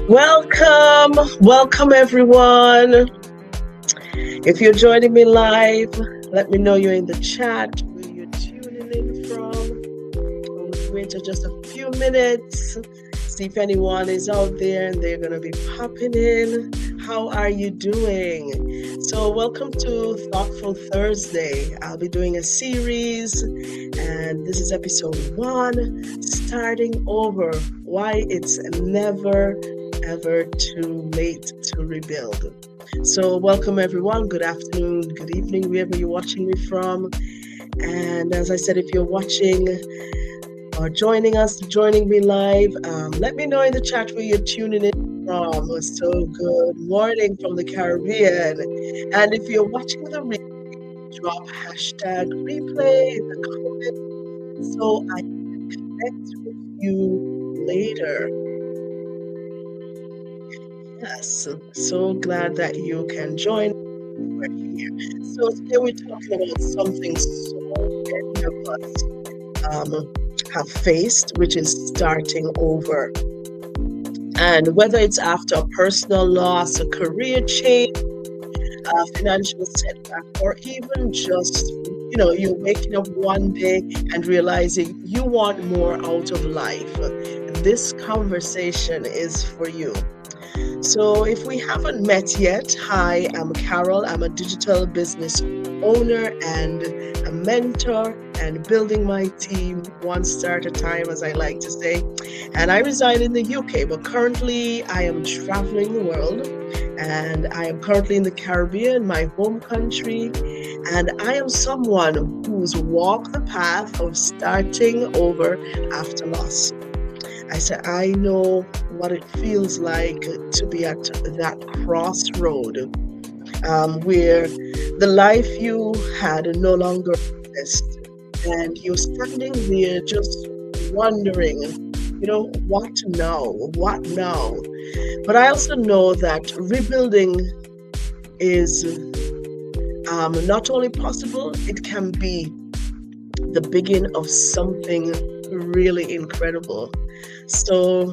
Welcome everyone. If you're joining me live, let me know you're in the chat, where you're tuning in from. I'll wait just a few minutes, see if anyone is out there and they're going to be popping in. How are you doing? So, welcome to Thoughtful Thursday. I'll be doing a series, and this is episode 1, starting over. Why it's never ever too late to rebuild. So, welcome everyone. Good afternoon, good evening, wherever you're watching me from. And as I said, if you're watching or joining me live, let me know in the chat where you're tuning in from. So, good morning from the Caribbean. And if you're watching the replay, drop hashtag replay in the comments so I can connect with you later. Yes, so glad that you can join over here. So today we're talking about something so many of us have faced, which is starting over. And whether it's after a personal loss, a career change, a financial setback, or even just, you're waking up one day and realizing you want more out of life. This conversation is for you. So if we haven't met yet, hi, I'm Carol. I'm a digital business owner and a mentor and building my team one star at a time, as I like to say. And I reside in the UK, but currently I am traveling the world, and I am currently in the Caribbean, my home country. And I am someone who's walked the path of starting over after loss. I said, I know what it feels like to be at that crossroad where the life you had no longer exists. And you're standing there just wondering, what now? What now? But I also know that rebuilding is not only possible, it can be the beginning of something really incredible. So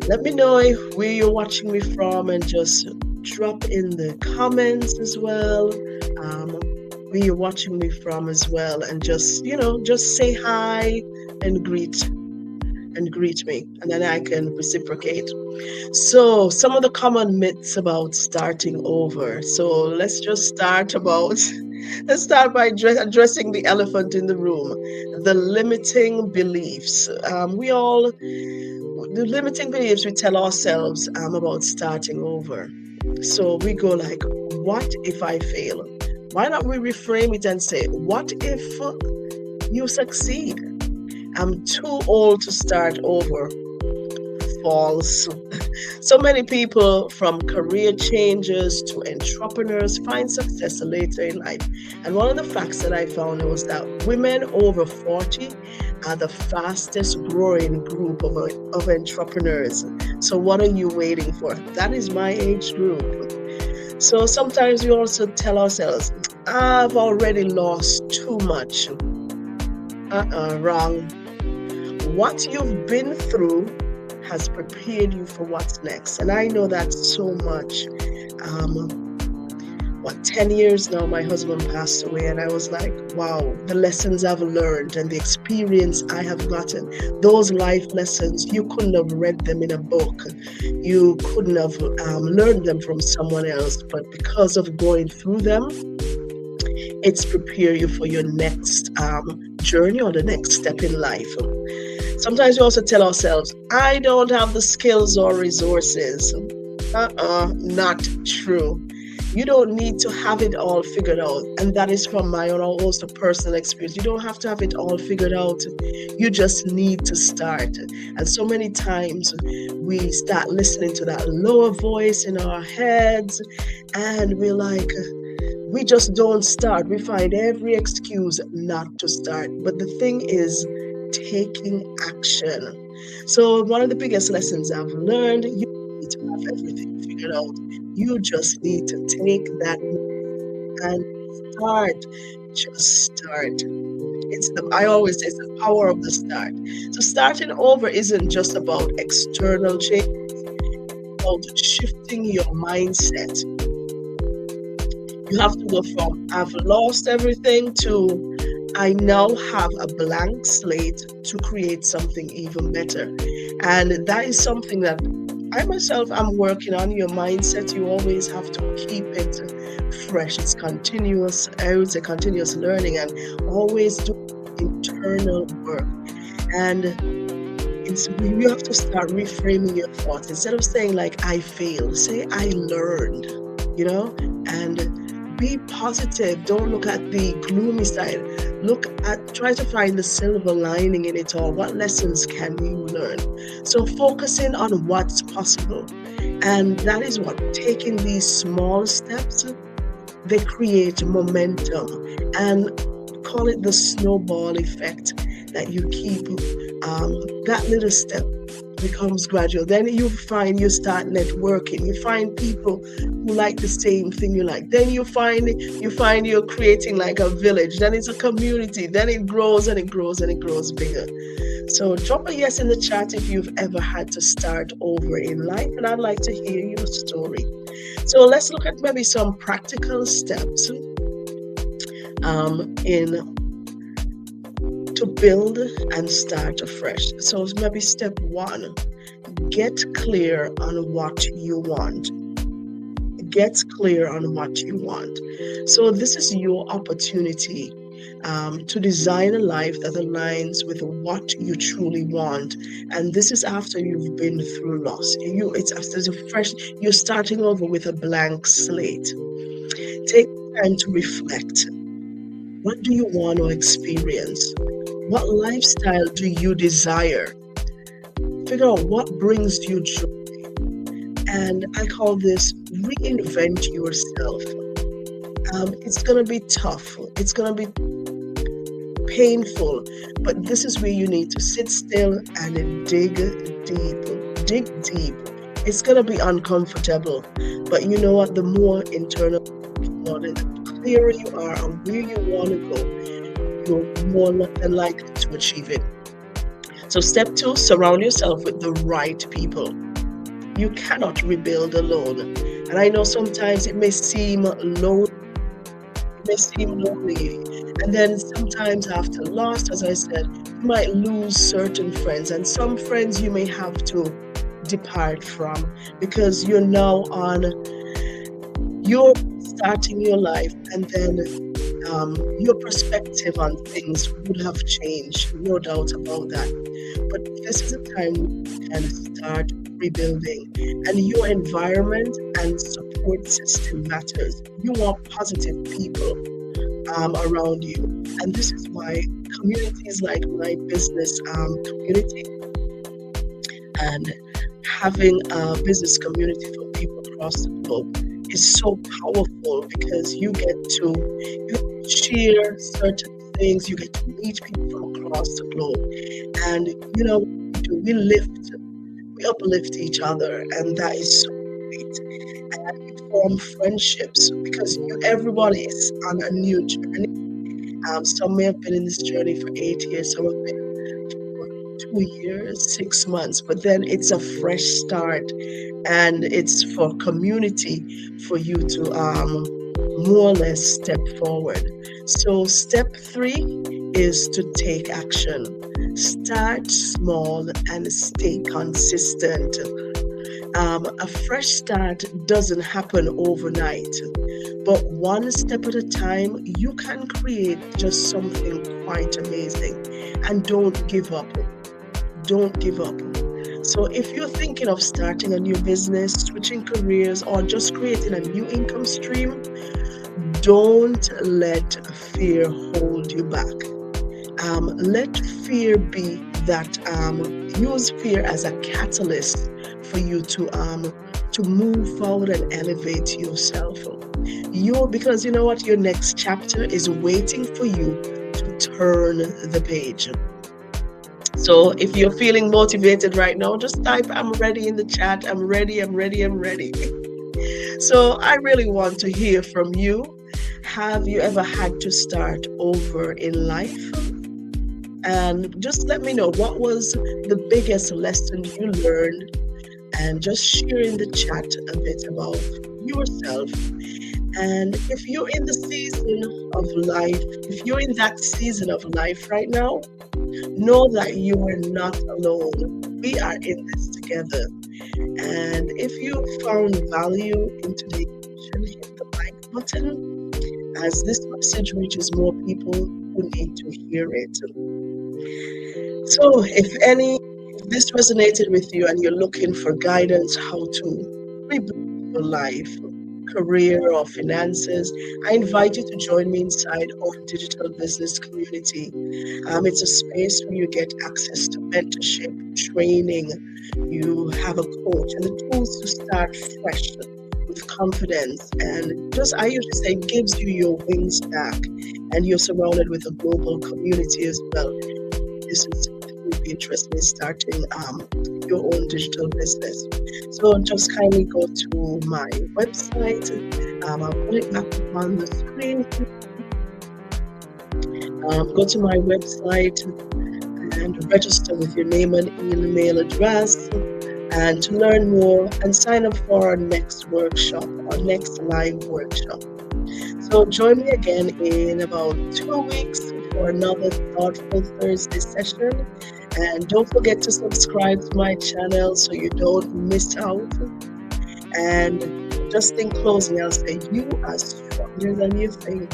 let me know where you're watching me from, and just drop in the comments as well, where you're watching me from as well, and just say hi and greet me, and then I can reciprocate. So some of the common myths about starting over. So let's start by addressing the elephant in the room, the limiting beliefs. The limiting beliefs we tell ourselves about starting over. So we go like, what if I fail? Why not we reframe it and say, what if you succeed? I'm too old to start over. False. So many people, from career changes to entrepreneurs, find success later in life. And one of the facts that I found was that women over 40 are the fastest growing group of entrepreneurs. So what are you waiting for? That is my age group. So sometimes we also tell ourselves, I've already lost too much. Wrong. What you've been through has prepared you for what's next. And I know that so much. 10 years now, my husband passed away, and I was like, wow, the lessons I've learned and the experience I have gotten, those life lessons, you couldn't have read them in a book. You couldn't have learned them from someone else, but because of going through them, it's prepare you for your next journey or the next step in life. Sometimes we also tell ourselves, I don't have the skills or resources. Not true. You don't need to have it all figured out. And that is from my own also personal experience. You don't have to have it all figured out. You just need to start. And so many times we start listening to that lower voice in our heads, and we're like, we just don't start. We find every excuse not to start. But the thing is, taking action. So one of the biggest lessons I've learned, you don't need to have everything figured out. You just need to take that and start. Just start. I always say it's the power of the start. So starting over isn't just about external change, it's about about shifting your mindset. You have to go from I've lost everything to I now have a blank slate to create something even better. And that is something that I myself am working on. Your mindset, you always have to keep it fresh. It's continuous, I would say continuous learning, and always do internal work. And you have to start reframing your thoughts. Instead of saying like I failed, say I learned, and be positive. Don't look at the gloomy side. Try to find the silver lining in it all. What lessons can you learn? So focusing on what's possible. And that is what taking these small steps, they create momentum, and call it the snowball effect, that you keep that little step becomes gradual. Then you start networking. You find people who like the same thing you like. Then you find you're creating like a village. Then it's a community. Then it grows and it grows and it grows bigger. So drop a yes in the chat if you've ever had to start over in life, and I'd like to hear your story. So let's look at maybe some practical steps to build and start afresh. So maybe step 1, get clear on what you want. Get clear on what you want. So this is your opportunity to design a life that aligns with what you truly want. And this is after you've been through loss. It's after fresh. You're starting over with a blank slate. Take time to reflect. What do you want to experience? What lifestyle do you desire? Figure out what brings you joy. And I call this reinvent yourself. It's going to be tough. It's going to be painful. But this is where you need to sit still and dig deep. Dig deep. It's going to be uncomfortable. But you know what? The more internal, the clearer you are on where you want to go, you're more than likely to achieve it. So step 2, surround yourself with the right people. You cannot rebuild alone. And I know sometimes it may seem lonely. And then sometimes after loss, as I said, you might lose certain friends. And some friends you may have to depart from because you're now you're starting your life, and then your perspective on things would have changed, no doubt about that. But this is a time you can start rebuilding, and your environment and support system matters. You want positive people around you, and this is why communities like my business community and having a business community for people across the globe is so powerful, because you get to share certain things, you get to meet people from across the globe, and we uplift each other, and that is so great. And we form friendships because everybody is on a new journey. Some may have been in this journey for 8 years, some have been for 2 years, 6 months, but then it's a fresh start, and it's for community for you to more or less step forward. So step 3 is to take action. Start small and stay consistent. A fresh start doesn't happen overnight, but one step at a time, you can create just something quite amazing. And don't give up. Don't give up. So if you're thinking of starting a new business, switching careers, or just creating a new income stream, don't let fear hold you back. Let fear be that, use fear as a catalyst for you to move forward and elevate yourself. Because you know what, your next chapter is waiting for you to turn the page. So if you're feeling motivated right now, just type I'm ready in the chat. I'm ready. So I really want to hear from you. Have you ever had to start over in life? And just let me know, what was the biggest lesson you learned, and just share in the chat a bit about yourself. And if you're in the season of life, if you're in that season of life right now, know that you are not alone. We are in this together. And if you found value in today's session, hit the like button as this message reaches more people who need to hear it. So, if this resonated with you and you're looking for guidance how to rebuild your life, career, or finances, I invite you to join me inside our digital business community. It's a space where you get access to mentorship, training, you have a coach, and the tools to start fresh with confidence. And just, I usually say, it gives you your wings back, and you're surrounded with a global community as well. This is something you'd be interested in starting your own digital business. So just kindly go to my website. I'll put it back up on the screen. Go to my website and register with your name and email address, and to learn more and sign up for our next workshop, our next live workshop. So join me again in about 2 weeks for another thoughtful Thursday session. And don't forget to subscribe to my channel so you don't miss out. And just in closing, I'll say you are stronger than you think.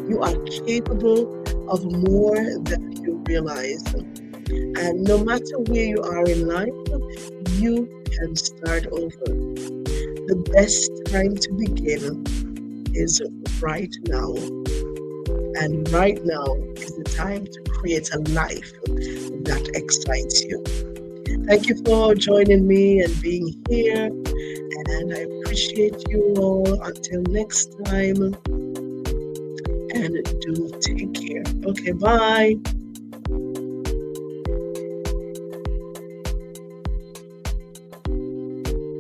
You are capable of more than you realize. And no matter where you are in life, you can start over. The best time to begin is right now. And right now is the time to create a life that excites you. Thank you for joining me and being here. And I appreciate you all. Until next time. And do take care. Okay, bye.